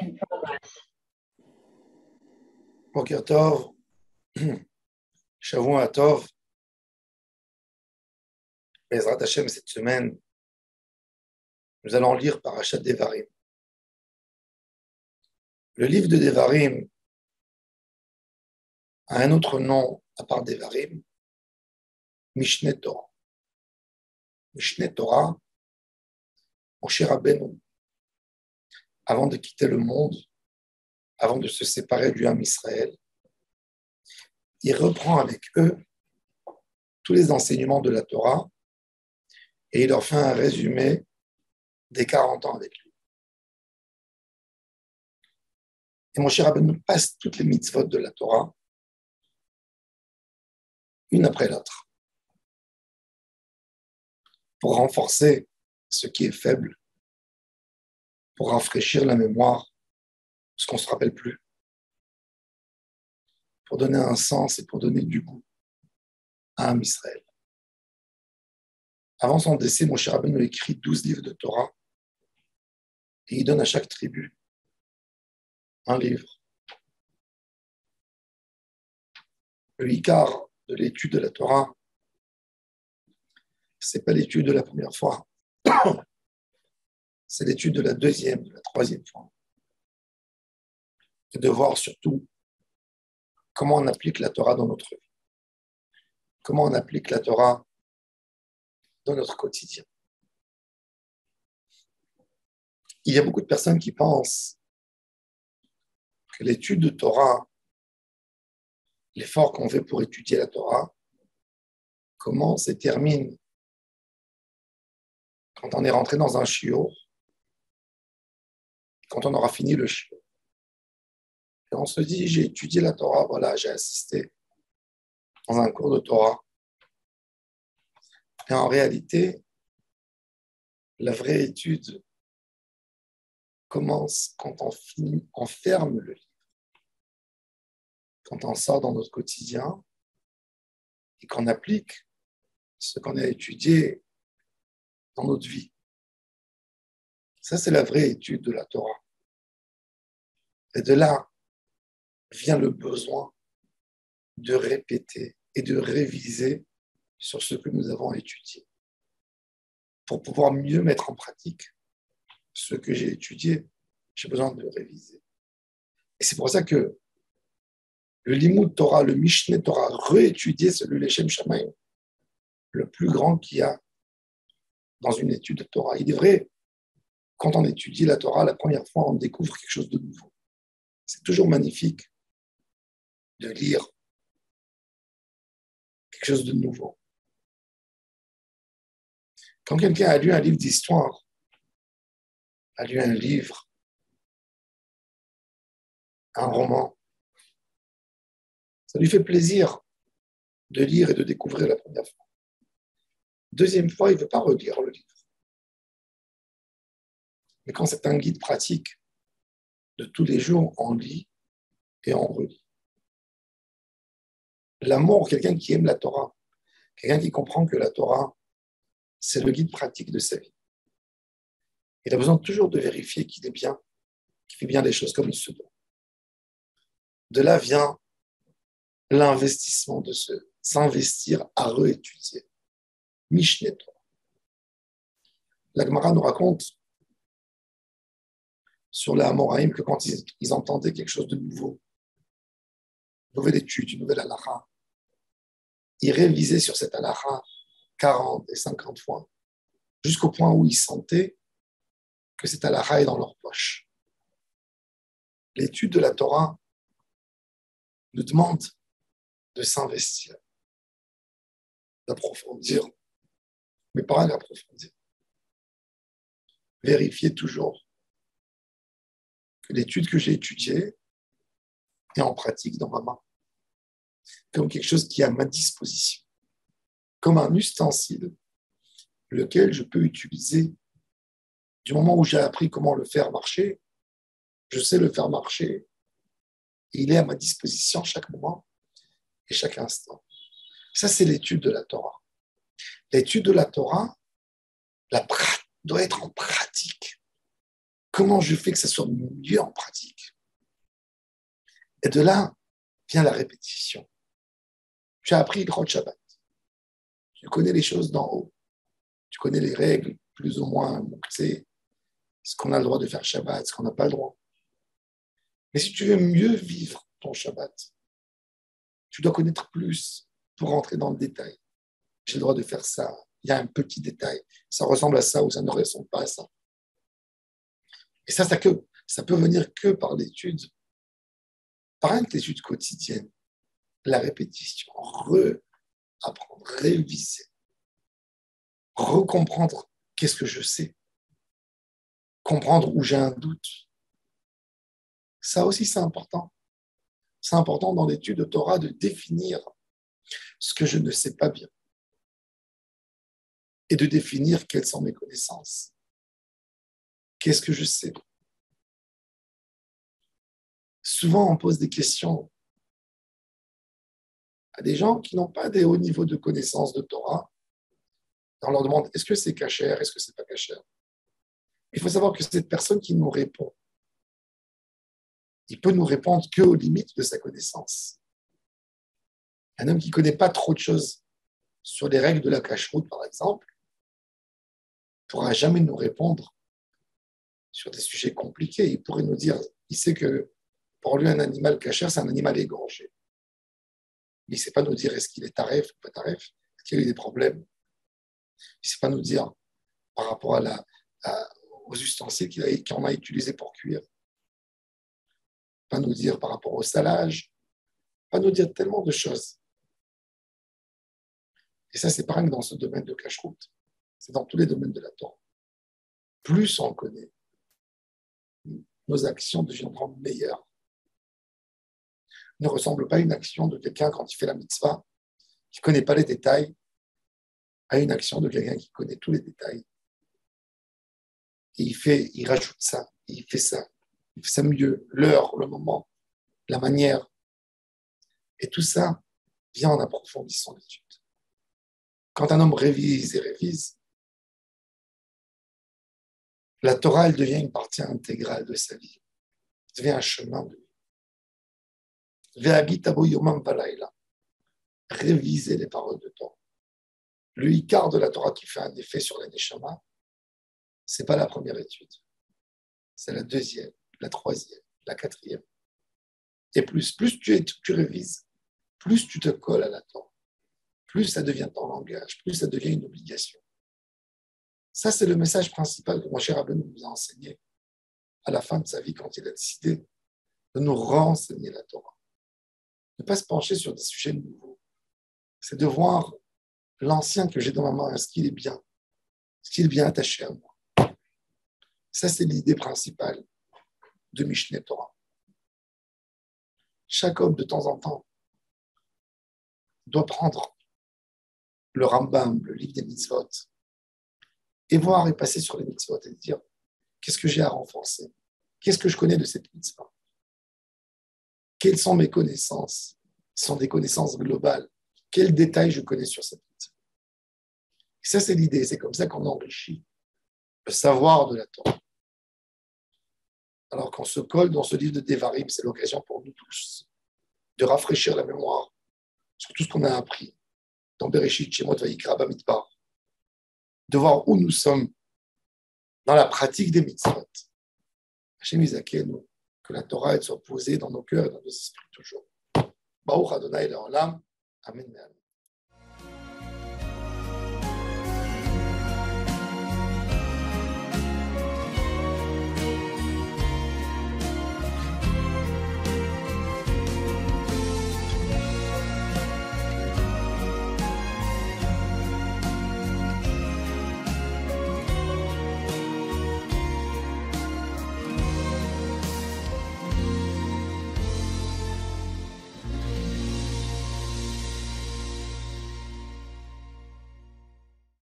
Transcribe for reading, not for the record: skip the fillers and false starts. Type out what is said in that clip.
in progress. Boker Tov, Shavua Tov, Bezrat Hashem, cette semaine, nous allons lire Parashat Devarim. Le livre de Devarim a un autre nom à part Devarim, Mishneh Torah. Mishneh Torah, Moshe Rabbeinu, avant de quitter le monde, avant de se séparer du Ham Israël, il reprend avec eux tous les enseignements de la Torah et il leur fait un résumé des 40 ans avec lui. Et Moshe Rabbeinu passe toutes les mitzvot de la Torah, une après l'autre, pour renforcer ce qui est faible, pour rafraîchir la mémoire, ce qu'on ne se rappelle plus, pour donner un sens et pour donner du goût à Am Israël. Avant son décès, Moshe Rabbeinu écrit 12 livres de Torah et il donne à chaque tribu un livre. Le Ikar de l'étude de la Torah, ce n'est pas l'étude de la première fois, c'est l'étude de la deuxième, de la troisième fois. Et de voir surtout comment on applique la Torah dans notre vie, comment on applique la Torah dans notre quotidien. Il y a beaucoup de personnes qui pensent que l'étude de Torah, l'effort qu'on fait pour étudier la Torah, commence et termine quand on est rentré dans un shiur, quand on aura fini le shiur. Et on se dit, j'ai étudié la Torah, voilà, j'ai assisté dans un cours de Torah. Et en réalité, la vraie étude commence quand on ferme le livre, quand on sort dans notre quotidien et qu'on applique ce qu'on a étudié dans notre vie. Ça, c'est la vraie étude de la Torah. Et de là vient le besoin de répéter et de réviser sur ce que nous avons étudié pour pouvoir mieux mettre en pratique ce que j'ai étudié. J'ai besoin de réviser. Et c'est pour ça que le Limud Torah, le Mishneh Torah, réétudier, c'est le Leshem Shamayim, le plus grand qu'il y a dans une étude de Torah. Il est vrai, quand on étudie la Torah, la première fois, on découvre quelque chose de nouveau. C'est toujours magnifique de lire quelque chose de nouveau. Quand quelqu'un a lu un livre d'histoire, a lu un livre, un roman, ça lui fait plaisir de lire et de découvrir la première fois. Deuxième fois, il ne veut pas relire le livre. Mais quand c'est un guide pratique de tous les jours, on lit et on relit. L'amour, quelqu'un qui aime la Torah, quelqu'un qui comprend que la Torah, c'est le guide pratique de sa vie. Il a besoin toujours de vérifier qu'il est bien, qu'il fait bien les choses comme il se doit. De là vient l'investissement de s'investir à réétudier. Mishneh Torah. La Gemara nous raconte sur les Amoraïm que quand ils entendaient quelque chose de nouveau, une nouvelle étude, une nouvelle halakha, ils révisaient sur cette halakha 40 et 50 fois, jusqu'au point où ils sentaient que cette halakha est dans leur poche. L'étude de la Torah nous demande de s'investir, d'approfondir, mais pas d'approfondir. Vérifier toujours que l'étude que j'ai étudiée est en pratique dans ma main, comme quelque chose qui est à ma disposition, comme un ustensile, lequel je peux utiliser du moment où j'ai appris comment le faire marcher, je sais le faire marcher, et il est à ma disposition chaque moment et chaque instant. Ça, c'est l'étude de la Torah. L'étude de la Torah doit être en pratique. Comment je fais que ça soit mieux en pratique? Et de là vient la répétition. Tu as appris le Shabbat. Tu connais les choses d'en haut. Tu connais les règles, plus ou moins, tu sais, ce qu'on a le droit de faire Shabbat, ce qu'on n'a pas le droit. Mais si tu veux mieux vivre ton Shabbat, tu dois connaître plus pour rentrer dans le détail. J'ai le droit de faire ça. Il y a un petit détail. Ça ressemble à ça ou ça ne ressemble pas à ça. Et ça peut venir que par l'étude, par une étude quotidienne, la répétition, apprendre, réviser, recomprendre qu'est-ce que je sais, comprendre où j'ai un doute. Ça aussi, c'est important. C'est important dans l'étude de Torah de définir ce que je ne sais pas bien et de définir quelles sont mes connaissances. Qu'est-ce que je sais? Souvent, on pose des questions à des gens qui n'ont pas des hauts niveaux de connaissances de Torah. On leur demande, est-ce que c'est kasher, est-ce que c'est pas kasher? Il faut savoir que cette personne qui nous répond, il peut nous répondre qu'aux limites de sa connaissance. Un homme qui ne connaît pas trop de choses sur les règles de la cacheroute, par exemple, ne pourra jamais nous répondre sur des sujets compliqués. Il pourrait nous dire, il sait que pour lui, un animal kasher, c'est un animal égorgé. Mais il ne sait pas nous dire est-ce qu'il est taref ou pas taref, est-ce qu'il y a eu des problèmes. Il ne sait pas nous dire par rapport aux ustensiles qu'on a utilisés pour cuire. Pas nous dire par rapport au salage, pas nous dire tellement de choses. Et ça, c'est pareil dans ce domaine de cacheroute. C'est dans tous les domaines de la Torah. Plus on connaît, nos actions deviendront meilleures. Ne ressemble pas à une action de quelqu'un quand il fait la mitzvah, qui ne connaît pas les détails, à une action de quelqu'un qui connaît tous les détails. Et il rajoute ça, il fait ça mieux, l'heure, le moment, la manière. Et tout ça vient en approfondissant l'étude. Quand un homme révise et révise, la Torah, elle devient une partie intégrale de sa vie. Elle devient un chemin de vie. Réviser les paroles de Torah. Le Icar de la Torah qui fait un effet sur les Neshama, ce n'est pas la première étude. C'est la deuxième, la troisième, la quatrième. Et plus tu révises, plus tu te colles à la Torah, plus ça devient ton langage, plus ça devient une obligation. Ça, c'est le message principal que mon cher Rabbeinu nous a enseigné à la fin de sa vie quand il a décidé de nous renseigner la Torah. Ne pas se pencher sur des sujets nouveaux. C'est de voir l'ancien que j'ai dans ma main, est-ce qu'il est bien attaché à moi. Ça, c'est l'idée principale de Mishneh Torah. Chaque homme, de temps en temps, doit prendre le Rambam, le livre des mitzvot, et voir et passer sur les mitzvot et dire qu'est-ce que j'ai à renforcer, qu'est-ce que je connais de cette mitzvah, quelles sont mes connaissances, ce sont des connaissances globales, quels détails je connais sur cette mitzvah. Et ça, c'est l'idée, c'est comme ça qu'on enrichit le savoir de la Torah. Alors qu'on se colle dans ce livre de Devarim, c'est l'occasion pour nous tous de rafraîchir la mémoire sur tout ce qu'on a appris dans Bereshit, Shemot, Vayikra, Bamidbar, de voir où nous sommes dans la pratique des mitzvot. Hashem Yizakenu, que la Torah soit posée dans nos cœurs et dans nos esprits toujours. Baruch Adonai Le'olam. Amen.